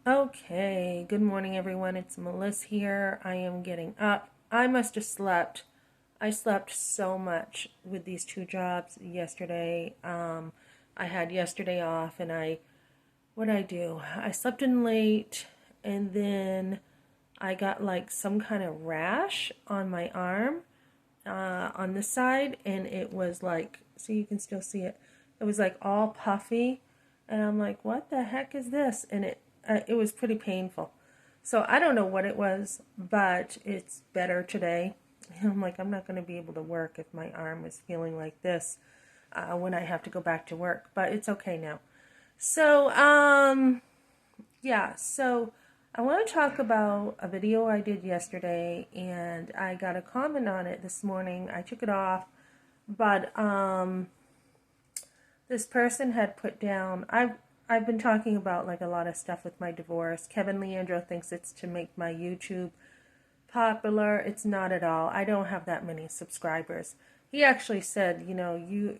Okay, good morning everyone. It's Melissa here. I am getting up. I must have slept. I slept so much with these two jobs yesterday. I had yesterday off and what I do? I slept in late and then I got like some kind of rash on my arm, on this side, and it was like, so you can still see it. It was like all puffy, and I'm like, what the heck is this? And it was pretty painful. So I don't know what it was, but it's better today. And I'm like, I'm not going to be able to work if my arm is feeling like this when I have to go back to work, but it's okay now. So, yeah, so I want to talk about a video I did yesterday, and I got a comment on it this morning. I took it off, but this person had put down. I've been talking about like a lot of stuff with my divorce. Kevin Leandro thinks it's to make my YouTube popular. It's not at all. I don't have that many subscribers. He actually said,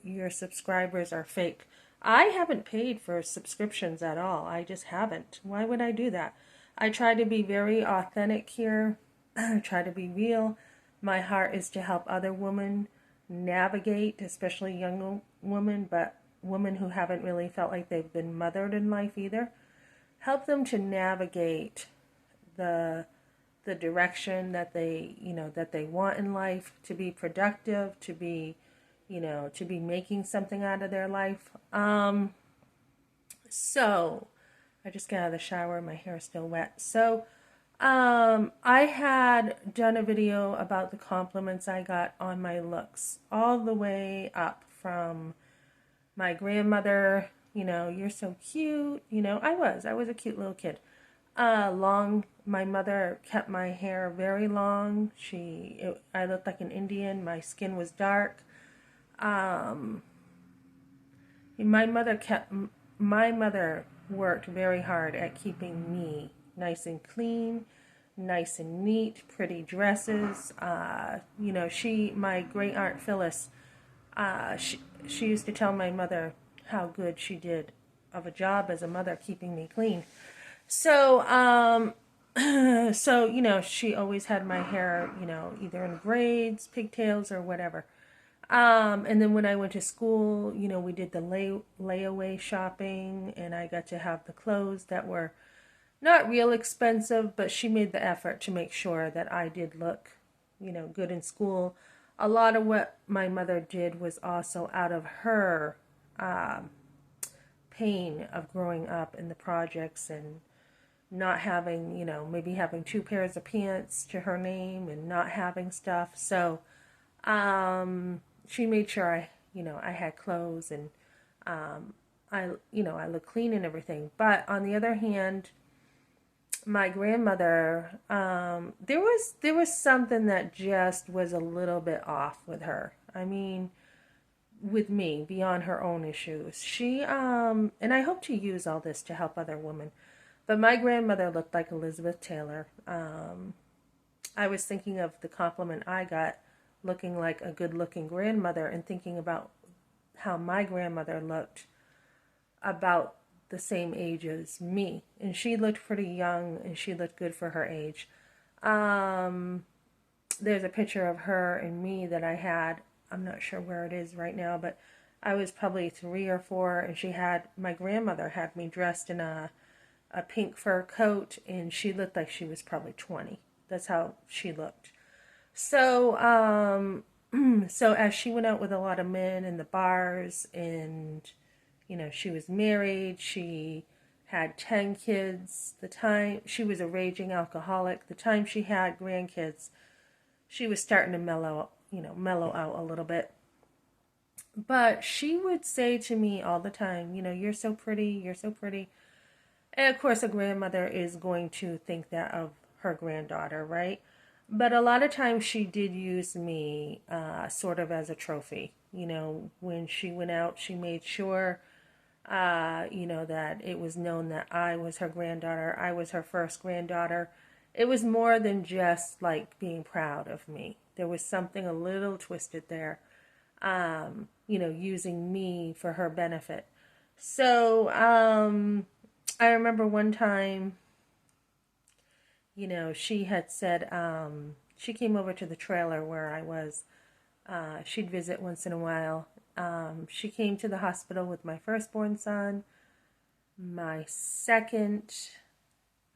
your subscribers are fake. I haven't paid for subscriptions at all. I just haven't. Why would I do that? I try to be very authentic here. I try to be real. My heart is to help other women navigate, especially young women, but women who haven't really felt like they've been mothered in life either. Help them to navigate the the direction that they want in life, to be productive, to be making something out of their life. So I just got out of the shower, my hair is still wet. So I had done a video about the compliments I got on my looks, all the way up from my grandmother. You're so cute. I was a cute little kid. My mother kept my hair very long. I looked like an Indian. My skin was dark. Um, my mother kept, my mother worked very hard at keeping me nice and clean, nice and neat, pretty dresses. My great aunt Phyllis, she used to tell my mother how good she did of a job as a mother keeping me clean. So, she always had my hair, either in braids, pigtails, or whatever. And then when I went to school, we did the layaway shopping, and I got to have the clothes that were not real expensive, but she made the effort to make sure that I did look, good in school. A lot of what my mother did was also out of her um, pain of growing up in the projects and not having, maybe having two pairs of pants to her name and not having stuff. So she made sure I had clothes and I look clean and everything. But on the other hand, my grandmother, there was something that just was a little bit off with her. I mean, with me, beyond her own issues. And I hope to use all this to help other women. But my grandmother looked like Elizabeth Taylor. I was thinking of the compliment I got, looking like a good-looking grandmother, and thinking about how my grandmother looked about the same age as me. And she looked pretty young, and she looked good for her age. Um, there's a picture of her and me that I had. I'm not sure where it is right now, but I was probably 3 or 4, and my grandmother had me dressed in a pink fur coat, and she looked like she was probably 20. That's how she looked. So, so as she went out with a lot of men in the bars, and she was married, she had 10 kids. The time she was a raging alcoholic, the time she had grandkids, she was starting to mellow out a little bit. But she would say to me all the time, you're so pretty, you're so pretty. And of course, a grandmother is going to think that of her granddaughter, right? But a lot of times she did use me sort of as a trophy. When she went out, she made sure, that it was known that I was her granddaughter. I was her first granddaughter. It was more than just like being proud of me. There was something a little twisted there, using me for her benefit. So, I remember one time. she had said, she came over to the trailer where I was. She'd visit once in a while. She came to the hospital with my firstborn son, my second.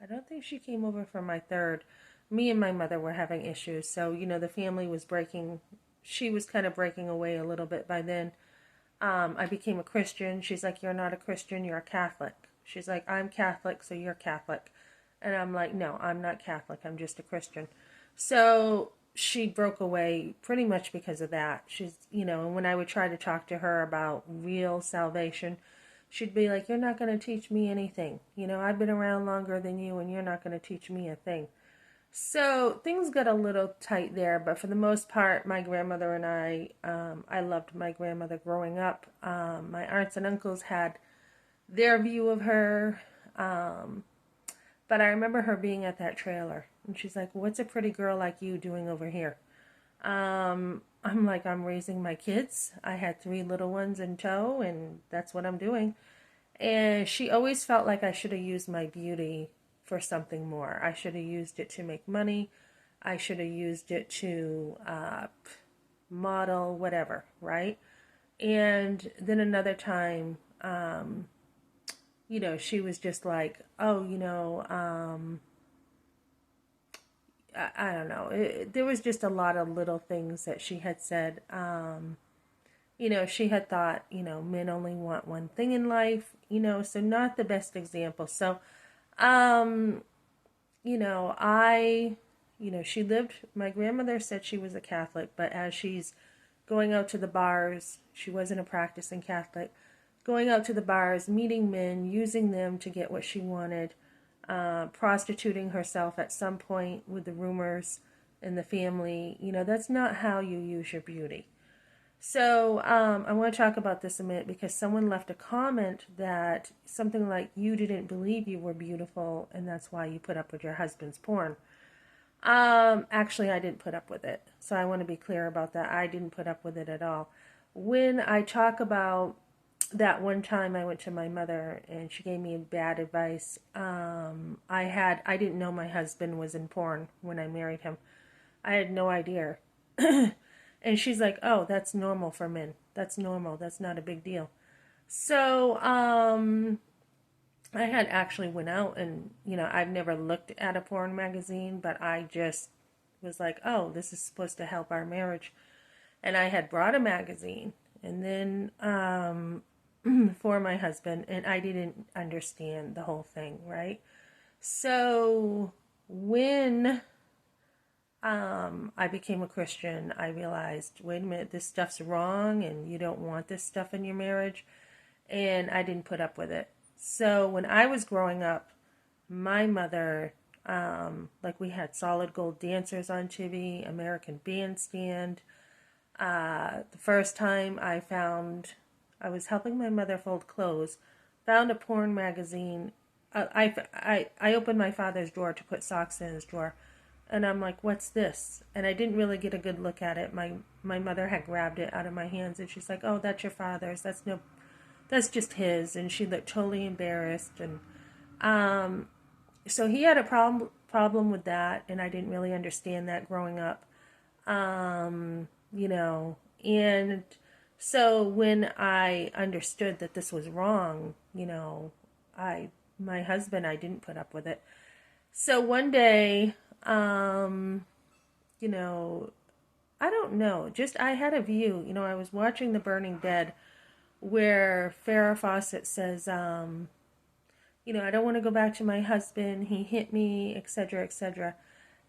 I don't think she came over for my third. Me and my mother were having issues. So, the family was breaking, she was kind of breaking away a little bit by then. I became a Christian. She's like, "You're not a Christian, you're a Catholic." She's like, "I'm Catholic, so you're Catholic." And I'm like, "No, I'm not Catholic, I'm just a Christian." So she broke away pretty much because of that. And when I would try to talk to her about real salvation, she'd be like, "You're not going to teach me anything. I've been around longer than you, and you're not going to teach me a thing." So things got a little tight there, but for the most part, my grandmother and I loved my grandmother growing up. My aunts and uncles had their view of her, um, but I remember her being at that trailer, and she's like, "What's a pretty girl like you doing over here?" I'm like, "I'm raising my kids. I had 3 little ones in tow, and that's what I'm doing." And she always felt like I should have used my beauty for something more. I should have used it to make money. I should have used it to model, whatever, right? And then another time, she was just like, "Oh, I don't know." There was just a lot of little things that she had said. She had thought, men only want one thing in life, so not the best example. So, um, she lived, my grandmother said she was a Catholic, but as she's going out to the bars, she wasn't a practicing Catholic, going out to the bars, meeting men, using them to get what she wanted, prostituting herself at some point with the rumors in the family. That's not how you use your beauty. So I want to talk about this a minute because someone left a comment that something like, "You didn't believe you were beautiful and that's why you put up with your husband's porn." Actually, I didn't put up with it. So I want to be clear about that. I didn't put up with it at all. When I talk about that one time I went to my mother and she gave me bad advice, I didn't know my husband was in porn when I married him. I had no idea. And she's like, "Oh, that's normal for men. That's normal. That's not a big deal." So, I had actually went out and, I've never looked at a porn magazine, but I just was like, "Oh, this is supposed to help our marriage." And I had brought a magazine and then, for my husband, and I didn't understand the whole thing, right? So when I became a Christian, I realized, wait a minute, this stuff's wrong and you don't want this stuff in your marriage. And I didn't put up with it. So when I was growing up, my mother, like we had Solid Gold Dancers on TV, American Bandstand. The first time I was helping my mother fold clothes, found a porn magazine. I opened my father's drawer to put socks in his drawer. And I'm like, "What's this?" And I didn't really get a good look at it. My mother had grabbed it out of my hands and she's like, "Oh, that's your father's. That's just his." And she looked totally embarrassed. And so he had a problem with that, and I didn't really understand that growing up. And so when I understood that this was wrong, my husband, I didn't put up with it. So one day, you know, I don't know, just I had a view, I was watching The Burning Bed where Farrah Fawcett says, "I don't want to go back to my husband. He hit me, etc., etc."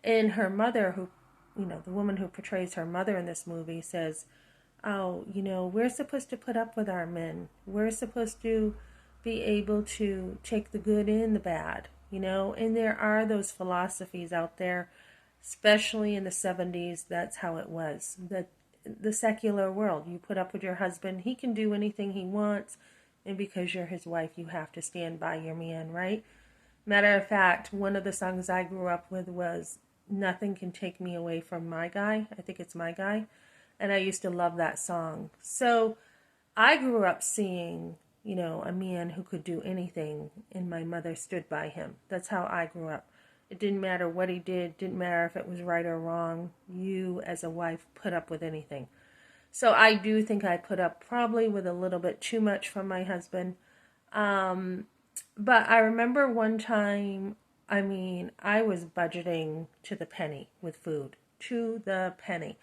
And her mother, the woman who portrays her mother in this movie, says, "Oh, we're supposed to put up with our men. We're supposed to be able to take the good and the bad, And there are those philosophies out there, especially in the 70s. That's how it was. The secular world. You put up with your husband. He can do anything he wants. And because you're his wife, you have to stand by your man, right? Matter of fact, one of the songs I grew up with was "Nothing Can Take Me Away from My Guy." I think it's "My Guy." And I used to love that song. So I grew up seeing, a man who could do anything, and my mother stood by him. That's how I grew up. It didn't matter what he did, didn't matter if it was right or wrong. You, as a wife, put up with anything. So I do think I put up probably with a little bit too much from my husband. Um, but I remember one time, I mean, I was budgeting to the penny with food, to the penny.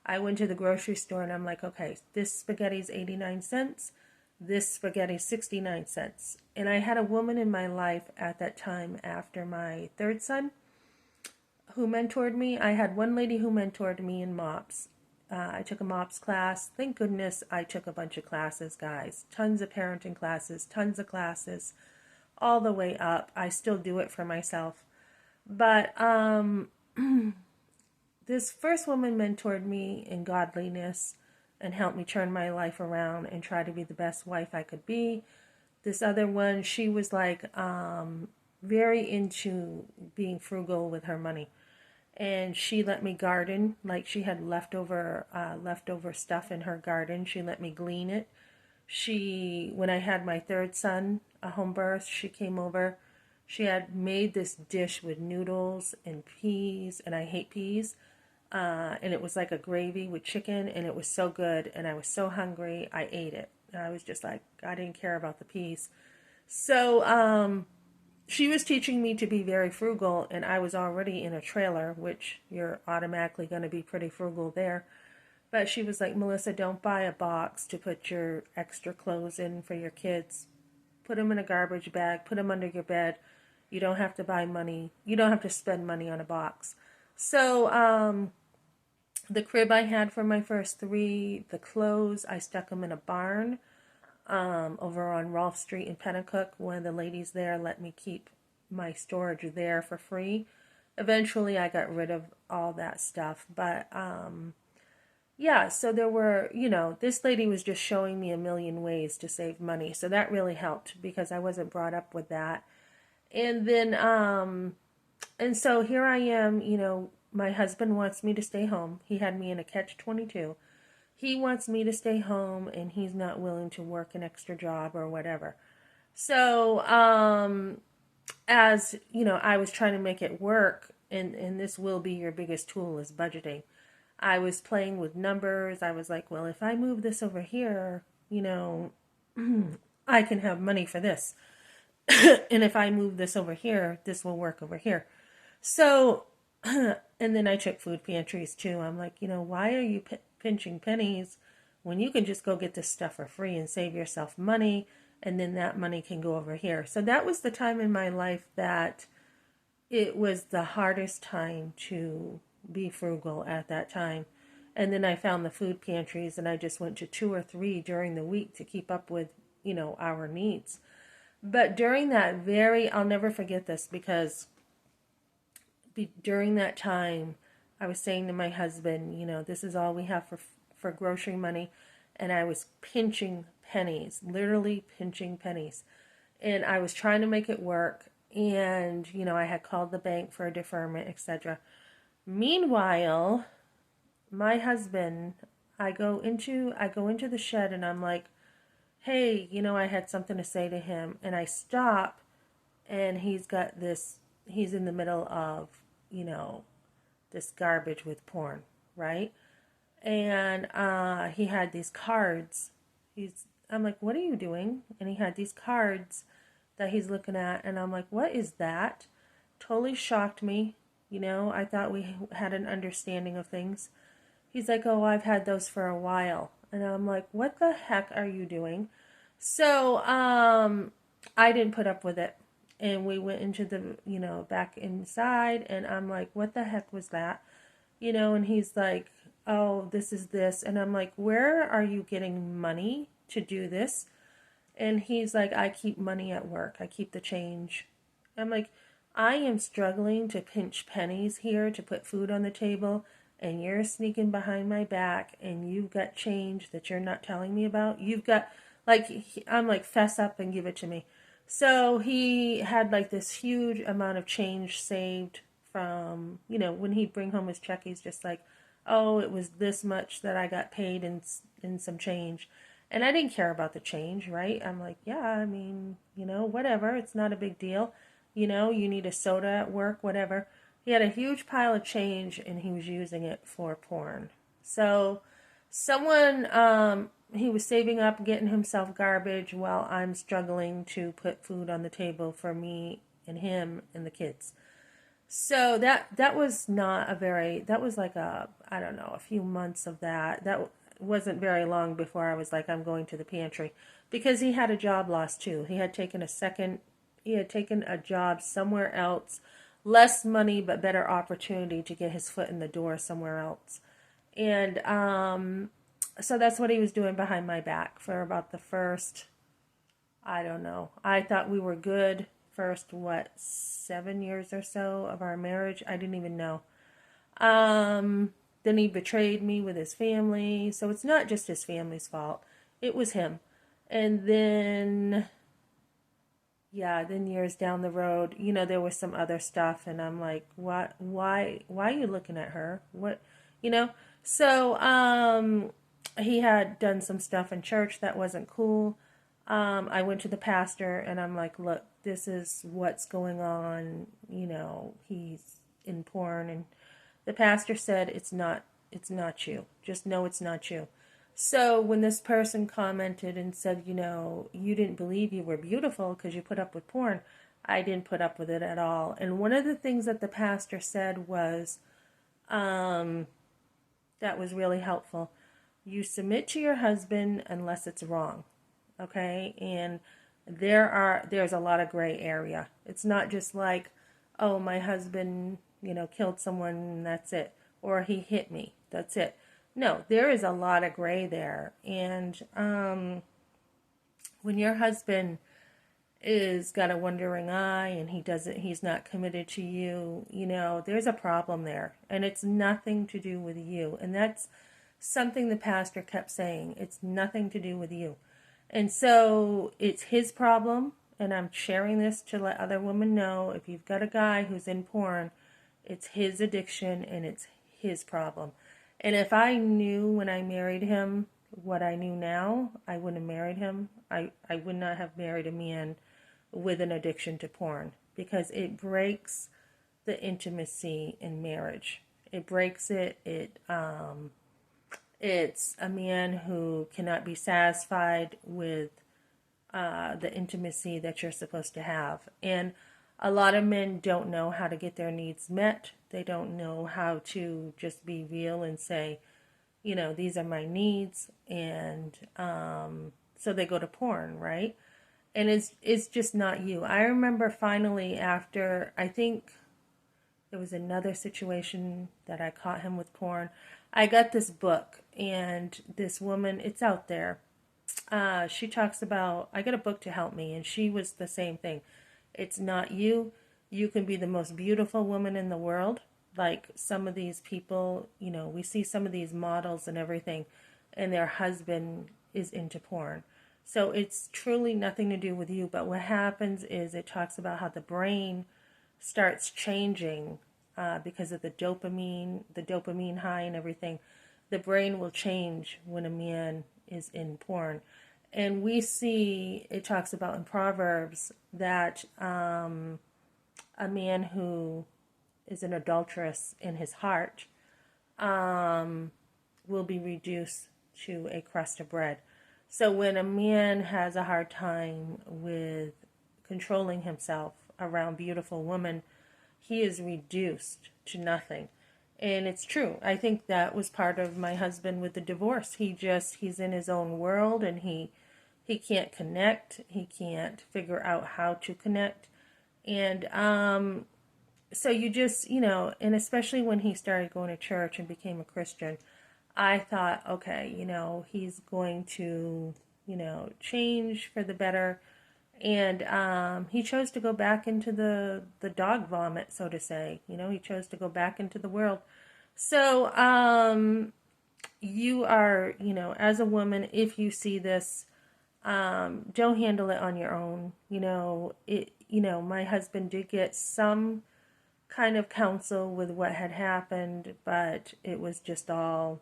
I went to the grocery store and I'm like, okay, this spaghetti's 89 cents, this spaghetti's 69 cents. And I had a woman in my life at that time after my third son who mentored me. I had one lady who mentored me in MOPS. I took a MOPS class. Thank goodness I took a bunch of classes, guys. Tons of parenting classes, tons of classes, all the way up. I still do it for myself. But this first woman mentored me in godliness and helped me turn my life around and try to be the best wife I could be. This other one, she was like very into being frugal with her money. And she let me garden, like she had leftover stuff in her garden. She let me glean it. When I had my third son, a home birth, she came over. She had made this dish with noodles and peas, and I hate peas. And it was like a gravy with chicken, and it was so good, and I was so hungry, I ate it. And I was just like, I didn't care about the peas. So, she was teaching me to be very frugal, and I was already in a trailer, which you're automatically going to be pretty frugal there. But she was like, Melissa, don't buy a box to put your extra clothes in for your kids. Put them in a garbage bag, put them under your bed. You don't have to buy money. You don't have to spend money on a box. So, the crib I had for my first three, the clothes, I stuck them in a barn over on Rolfe Street in Pennacook. One of the ladies there let me keep my storage there for free. Eventually, I got rid of all that stuff. But yeah, so there were, this lady was just showing me a million ways to save money. So that really helped because I wasn't brought up with that. And then, and so here I am, my husband wants me to stay home. He had me in a catch-22. He wants me to stay home and he's not willing to work an extra job or whatever. So, as I was trying to make it work, and this will be your biggest tool is budgeting. I was playing with numbers. I was like, well, if I move this over here, I can have money for this. And if I move this over here, this will work over here. So, and then I took food pantries too. I'm like, why are you pinching pennies when you can just go get this stuff for free and save yourself money, and then that money can go over here. So that was the time in my life that it was the hardest time to be frugal at that time. And then I found the food pantries and I just went to 2 or 3 during the week to keep up with, our needs. But during that I'll never forget this because during that time, I was saying to my husband, this is all we have for grocery money. And I was pinching pennies, literally pinching pennies. And I was trying to make it work. And, I had called the bank for a deferment, etc. Meanwhile, my husband, I go into the shed and I'm like, hey, I had something to say to him. And I stop and he's in the middle of, this garbage with porn, right? And he had these cards. I'm like, what are you doing? And he had these cards that he's looking at, and I'm like, what is that? Totally shocked me. I thought we had an understanding of things. He's like, oh, I've had those for a while. And I'm like, what the heck are you doing? So I didn't put up with it. And we went into the, back inside, and I'm like, what the heck was that? And he's like, oh, this is this. And I'm like, where are you getting money to do this? And he's like, I keep money at work. I keep the change. I'm like, I am struggling to pinch pennies here to put food on the table, and you're sneaking behind my back, and you've got change that you're not telling me about. You've got, I'm like, fess up and give it to me. So he had like this huge amount of change saved from, when he'd bring home his check, he's just like, oh, it was this much that I got paid in some change. And I didn't care about the change, right? I'm like, yeah, I mean, whatever. It's not a big deal. You need a soda at work, whatever. He had a huge pile of change and he was using it for porn. So he was saving up, getting himself garbage while I'm struggling to put food on the table for me and him and the kids. So that was not a very, that was like I don't know, a few months of that. That wasn't very long before I was like, I'm going to the pantry, because he had a job loss too. He had taken a job somewhere else, less money but better opportunity to get his foot in the door somewhere else. And so that's what he was doing behind my back for about the first, I don't know. I thought we were good first, what, 7 years or so of our marriage. I didn't even know. Then he betrayed me with his family. So it's not just his family's fault. It was him. And then, yeah, then years down the road, there was some other stuff. And I'm like, what, why are you looking at her? What, you know? So, he had done some stuff in church that wasn't cool. I went to the pastor and I'm like, look, this is what's going on. He's in porn. And the pastor said, it's not you. Just know it's not you. So when this person commented and said, you didn't believe you were beautiful because you put up with porn, I didn't put up with it at all. And one of the things that the pastor said was, that was really helpful. You submit to your husband unless it's wrong. Okay? And there's a lot of gray area. It's not just like, oh, my husband, killed someone and that's it. Or he hit me. That's it. No, there is a lot of gray there. And when your husband is got a wandering eye and he's not committed to you, there's a problem there. And it's nothing to do with you. And that's something the pastor kept saying. It's nothing to do with you. And so it's his problem. And I'm sharing this to let other women know, if you've got a guy who's in porn, it's his addiction and it's his problem. And if I knew when I married him what I knew now, I wouldn't have married him. I would not have married a man with an addiction to porn, because it breaks the intimacy in marriage. It breaks it. It's a man who cannot be satisfied with the intimacy that you're supposed to have. And a lot of men don't know how to get their needs met. They don't know how to just be real and say, these are my needs. And so they go to porn, right? And it's just not you. I remember finally, after, I think there was another situation that I caught him with porn, I got this book, and this woman, it's out there. She talks about, I got a book to help me, and she was the same thing. It's not you. You can be the most beautiful woman in the world. Like some of these people, we see some of these models and everything, and their husband is into porn. So it's truly nothing to do with you. But what happens is, it talks about how the brain starts changing because of the dopamine high and everything. The brain will change when a man is in porn. And we see, it talks about in Proverbs that a man who is an adulteress in his heart will be reduced to a crust of bread. So when a man has a hard time with controlling himself around beautiful women, he is reduced to nothing. And it's true. I think that was part of my husband with the divorce. He's in his own world, and he can't connect. He can't figure out how to connect. And so you just, and especially when he started going to church and became a Christian, I thought, okay, he's going to, change for the better. And he chose to go back into the dog vomit, so to say. He chose to go back into the world. So you are, as a woman, if you see this, don't handle it on your own. My husband did get some kind of counsel with what had happened, but it was just all,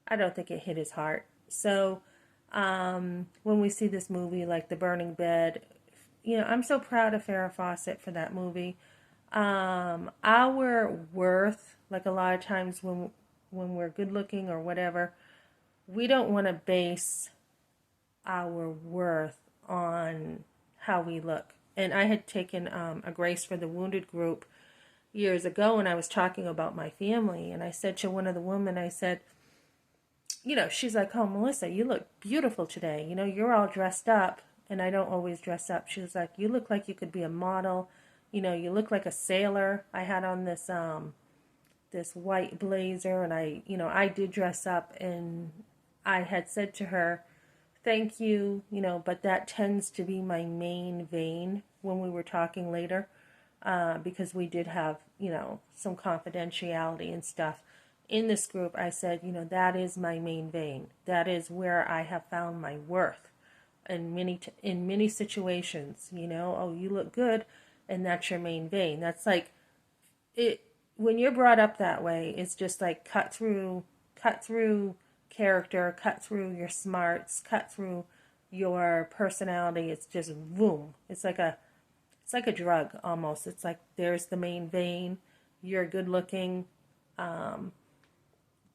I don't think it hit his heart. So when we see this movie like The Burning Bed, I'm so proud of Farrah Fawcett for that movie. Our worth, like a lot of times when we're good looking or whatever, we don't want to base our worth on how we look. And I had taken a Grace for the Wounded group years ago, and I was talking about my family, and I said to one of the women, I said, she's like, "Oh, Melissa, you look beautiful today. You're all dressed up." And I don't always dress up. She was like, "You look like you could be a model. You look like a sailor." I had on this white blazer, and I did dress up, and I had said to her, "Thank you, but that tends to be my main vein," when we were talking later, because we did have, some confidentiality and stuff in this group. I said, that is my main vein. That is where I have found my worth in many situations. Oh, you look good, and that's your main vein. That's like it when you're brought up that way. It's just like cut through character, cut through your smarts, cut through your personality. It's just boom. It's like a drug almost. It's like there's the main vein. You're good looking.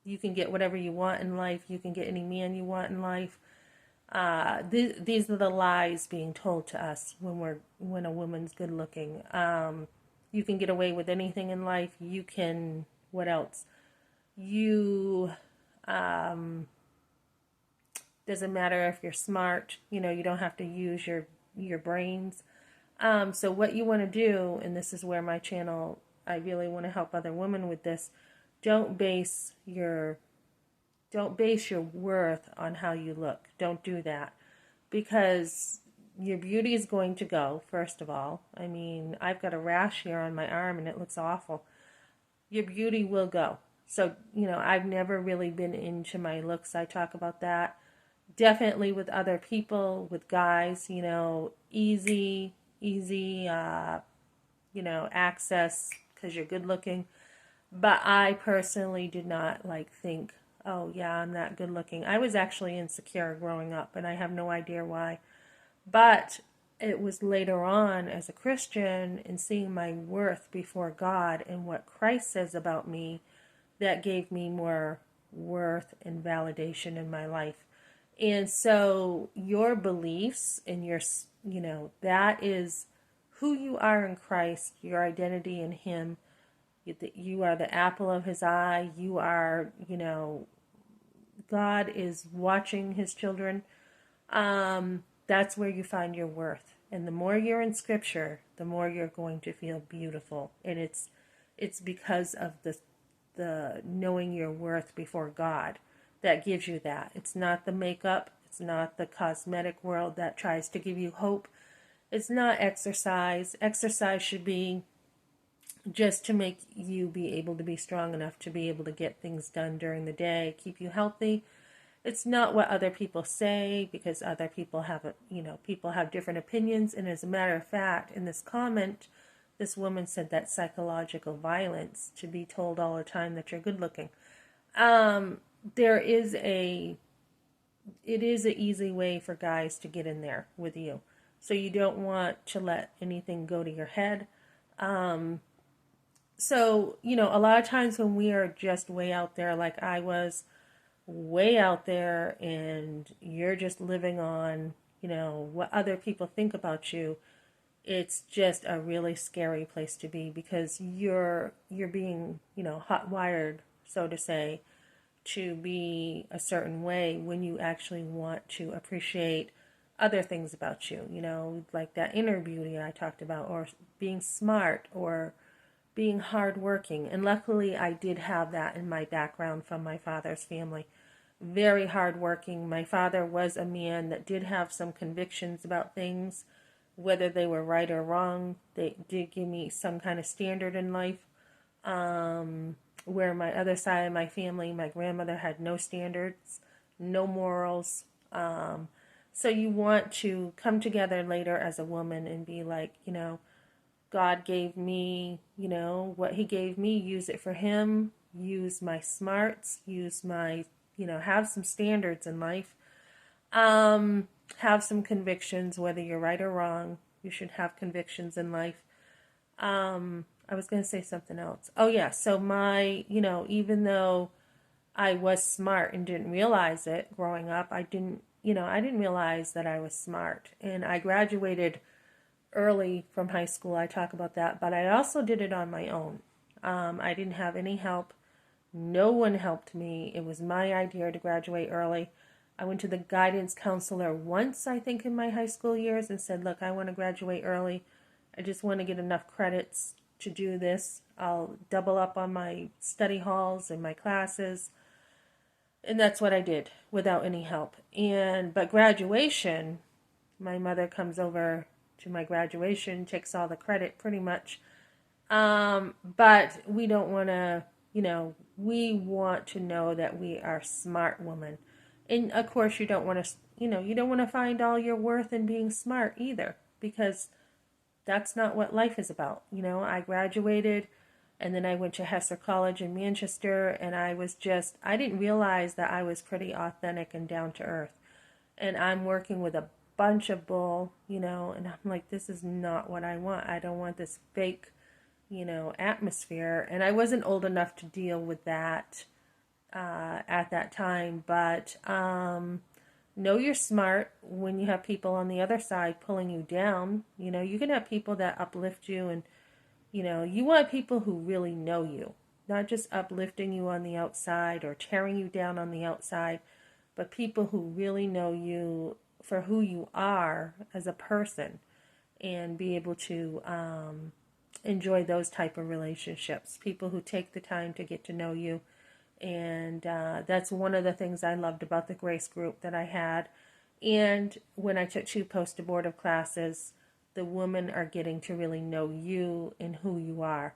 You can get whatever you want in life. You can get any man you want in life. These are the lies being told to us when a woman's good looking. You can get away with anything in life. You can, what else? You, doesn't matter if you're smart. You don't have to use your brains. So what you want to do, and this is where my channel, I really want to help other women with this. Don't base your worth on how you look. Don't do that, because your beauty is going to go, first of all. I mean, I've got a rash here on my arm and it looks awful. Your beauty will go. So, I've never really been into my looks. I talk about that definitely with other people, with guys, easy, access because you're good looking. But I personally did not think, oh yeah, I'm that good looking. I was actually insecure growing up, and I have no idea why. But it was later on as a Christian and seeing my worth before God and what Christ says about me that gave me more worth and validation in my life. And so your beliefs and that is who you are in Christ, your identity in Him. You are the apple of His eye. You are, God is watching His children. That's where you find your worth. And the more you're in Scripture, the more you're going to feel beautiful. And it's because of the knowing your worth before God that gives you that. It's not the makeup. It's not the cosmetic world that tries to give you hope. It's not exercise. Exercise should be just to make you be able to be strong enough to be able to get things done during the day, keep you healthy. It's not what other people say, because other people people have different opinions. And as a matter of fact, in this comment, this woman said that psychological violence to be told all the time that you're good looking. It is an easy way for guys to get in there with you. So you don't want to let anything go to your head. So, a lot of times when we are just way out there, like I was way out there, and you're just living on, what other people think about you, it's just a really scary place to be, because you're being, hot wired, so to say, to be a certain way when you actually want to appreciate other things about you, like that inner beauty I talked about, or being smart, or being hardworking. And luckily I did have that in my background from my father's family. Very hardworking. My father was a man that did have some convictions about things, whether they were right or wrong. They did give me some kind of standard in life. Where my other side of my family, my grandmother had no standards, no morals. So you want to come together later as a woman and be like, God gave me, what He gave me, use it for Him, use my smarts, use my, have some standards in life, have some convictions, whether you're right or wrong, You should have convictions in life. I was going to say something else. Oh yeah, so even though I was smart and didn't realize it growing up, I didn't realize that I was smart. And I graduated early from high school. I talk about that, but I also did it on my own. I didn't have any help. No one helped me. It was my idea to graduate early. I went to the guidance counselor once, I think, in my high school years and said, look, I want to graduate early. I just want to get enough credits to do this. I'll double up on my study halls and my classes. And that's what I did without any help. But graduation, my mother comes over to my graduation, takes all the credit pretty much. But we don't want to, we want to know that we are smart women. And of course, you don't want to, you don't want to find all your worth in being smart either, because that's not what life is about. I graduated and then I went to Hester College in Manchester, and I didn't realize that I was pretty authentic and down to earth. And I'm working with a bunch of bull, and I'm like, this is not what I want. I don't want this fake, atmosphere. And I wasn't old enough to deal with that at that time. But know you're smart when you have people on the other side pulling you down. You can have people that uplift you, and, you want people who really know you, not just uplifting you on the outside or tearing you down on the outside, but people who really know you for who you are as a person, and be able to enjoy those type of relationships. People who take the time to get to know you. And that's one of the things I loved about the Grace group that I had. And when I took 2 post-abortive classes, the women are getting to really know you and who you are.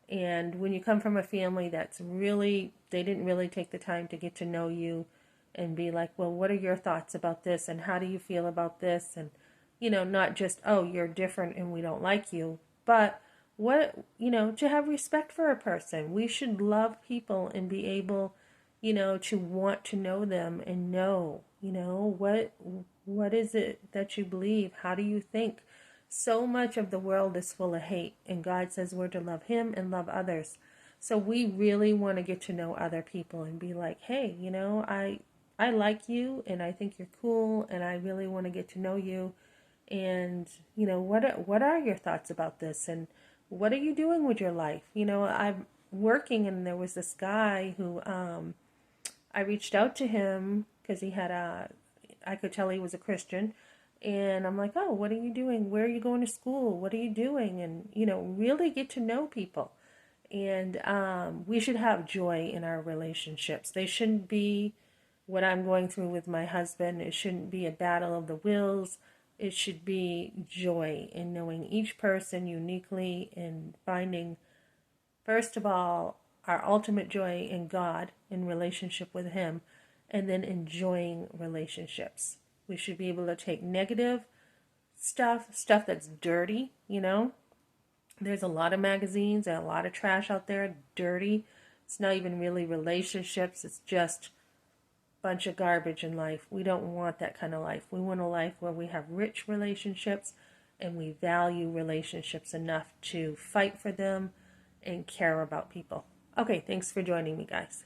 And when you come from a family they didn't really take the time to get to know you and be like, well, what are your thoughts about this? And how do you feel about this? And, not just, oh, you're different and we don't like you, but to have respect for a person. We should love people and be able, to want to know them and know, what is it that you believe? How do you think? So much of the world is full of hate, and God says we're to love Him and love others. So we really want to get to know other people and be like, hey, I like you and I think you're cool and I really want to get to know you. And, what are your thoughts about this? And what are you doing with your life? I'm working, and there was this guy who I reached out to him because I could tell he was a Christian. And I'm like, oh, what are you doing? Where are you going to school? What are you doing? And, really get to know people. And we should have joy in our relationships. They shouldn't be what I'm going through with my husband. It shouldn't be a battle of the wills. It should be joy in knowing each person uniquely and finding, first of all, our ultimate joy in God, in relationship with Him, and then enjoying relationships. We should be able to take negative stuff that's dirty, There's a lot of magazines and a lot of trash out there, dirty. It's not even really relationships. It's just a bunch of garbage in life. We don't want that kind of life. We want a life where we have rich relationships and we value relationships enough to fight for them and care about people. Okay, thanks for joining me, guys.